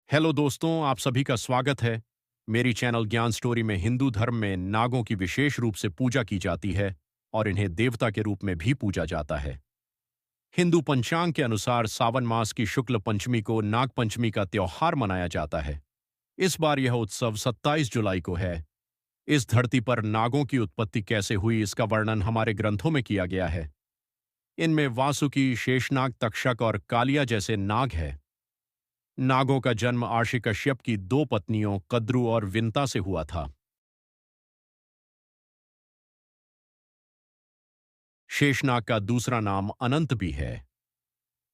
Hello दोस्तों, आप सभी का स्वागत है। मेरी चैनल ज्ञान स्टोरी में हिंदू धर्म में नागों की विशेष रूप से पूजा की जाती है और इन्हें देवता के रूप में भी पूजा जाता है। हिंदू पंचांग के अनुसार सावन मास की शुक्ल पंचमी को नाग पंचमी का त्योहार मनाया जाता है। इस बार यह उत्सव 27 जुलाई को है। इस धरती पर नागों की उत्पत्ति कैसे हुई, इसका वर्णन हमारे ग्रंथों में किया गया है। इनमें वासुकी, शेषनाग, तक्षक और कालिया जैसे नाग हैं। नागों का जन्म आर्षि कश्यप की दो पत्नियों कद्रु और विंता से हुआ था। शेषनाग का दूसरा नाम अनंत भी है।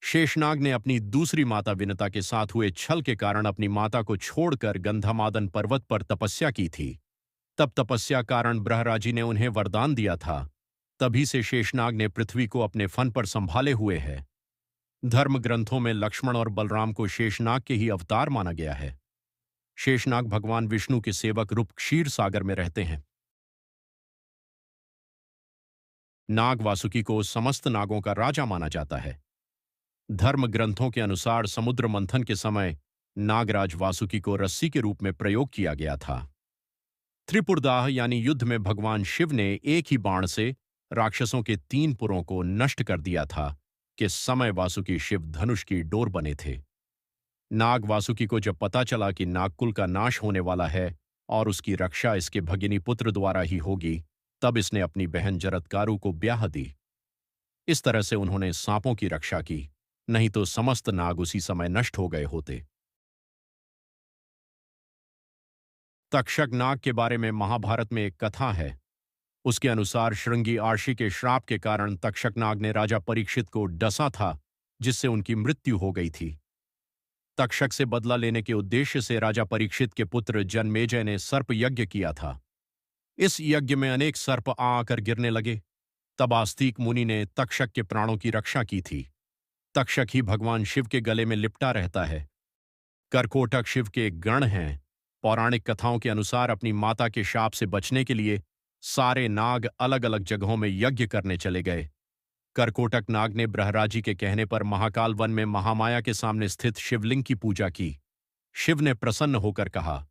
शेषनाग ने अपनी दूसरी माता विनता के साथ हुए छल के कारण अपनी माता को छोड़कर गंधमादन पर्वत पर तपस्या की थी। तब तपस्या कारण ब्रहराजी ने उन्हें वरदान दिया था। तभी से शेषनाग ने पृथ्वी को अपने फन पर संभाले हुए है। धर्म ग्रंथों में लक्ष्मण और बलराम को शेषनाग के ही अवतार माना गया है। शेषनाग भगवान विष्णु के सेवक रूप क्षीर सागर में रहते हैं। नाग वासुकी को समस्त नागों का राजा माना जाता है। धर्म ग्रंथों के अनुसार समुद्र मंथन के समय नागराज वासुकी को रस्सी के रूप में प्रयोग किया गया था। त्रिपुरदाह यानी युद्ध में भगवान शिव ने एक ही बाण से राक्षसों के 3 पुरों को नष्ट कर दिया था कि समय वासुकी शिव धनुष की डोर बने थे। नाग वासुकी को जब पता चला कि नागकुल का नाश होने वाला है और उसकी रक्षा इसके भगिनी पुत्र द्वारा ही होगी, तब इसने अपनी बहन जरत्कारु को ब्याह दी। इस तरह से उन्होंने सांपों की रक्षा की, नहीं तो समस्त नाग उसी समय नष्ट हो गए होते। तक्षक नाग के बारे में महाभारत में एक कथा है। उसके अनुसार श्रृंगी आर्षि के श्राप के कारण तक्षक नाग ने राजा परीक्षित को डसा था, जिससे उनकी मृत्यु हो गई थी। तक्षक से बदला लेने के उद्देश्य से राजा परीक्षित के पुत्र जनमेजय ने सर्प यज्ञ किया था। इस यज्ञ में अनेक सर्प आकर गिरने लगे। तब आस्तिक मुनि ने तक्षक के प्राणों की रक्षा की थी। तक्षक ही भगवान शिव के गले में लिपटा रहता है। करकोटक शिव के एक गण हैं। पौराणिक कथाओं के अनुसार अपनी माता के शाप से बचने के लिए सारे नाग अलग अलग जगहों में यज्ञ करने चले गए। करकोटक नाग ने ब्रहराजी के कहने पर महाकाल वन में महामाया के सामने स्थित शिवलिंग की पूजा की। शिव ने प्रसन्न होकर कहा,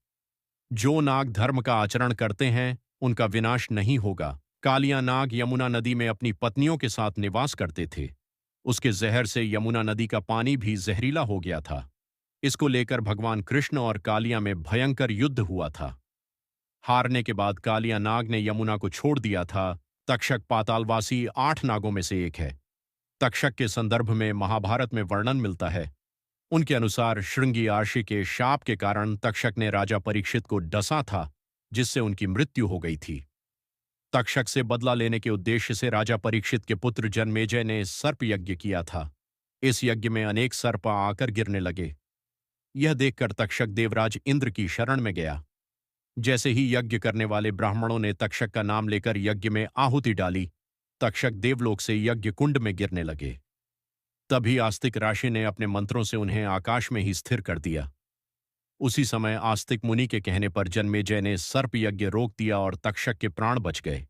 जो नाग धर्म का आचरण करते हैं उनका विनाश नहीं होगा। कालिया नाग यमुना नदी में अपनी पत्नियों के साथ निवास करते थे। उसके जहर से यमुना नदी का पानी भी जहरीला हो गया था। इसको लेकर भगवान कृष्ण और कालिया में भयंकर युद्ध हुआ था। हारने के बाद कालिया नाग ने यमुना को छोड़ दिया था। तक्षक पातालवासी 8 नागों में से एक है। तक्षक के संदर्भ में महाभारत में वर्णन मिलता है। उनके अनुसार श्रृंगी आर्षि के शाप के कारण तक्षक ने राजा परीक्षित को डसा था, जिससे उनकी मृत्यु हो गई थी। तक्षक से बदला लेने के उद्देश्य से राजा परीक्षित के पुत्र जनमेजय ने सर्प यज्ञ किया था। इस यज्ञ में अनेक सर्प आकर गिरने लगे। यह देखकर तक्षक देवराज इंद्र की शरण में गया। जैसे ही यज्ञ करने वाले ब्राह्मणों ने तक्षक का नाम लेकर यज्ञ में आहुति डाली, तक्षक देवलोक से यज्ञ कुंड में गिरने लगे। तभी आस्तिक ऋषि ने अपने मंत्रों से उन्हें आकाश में ही स्थिर कर दिया। उसी समय आस्तिक मुनि के कहने पर जनमेजय ने सर्प यज्ञ रोक दिया और तक्षक के प्राण बच गए।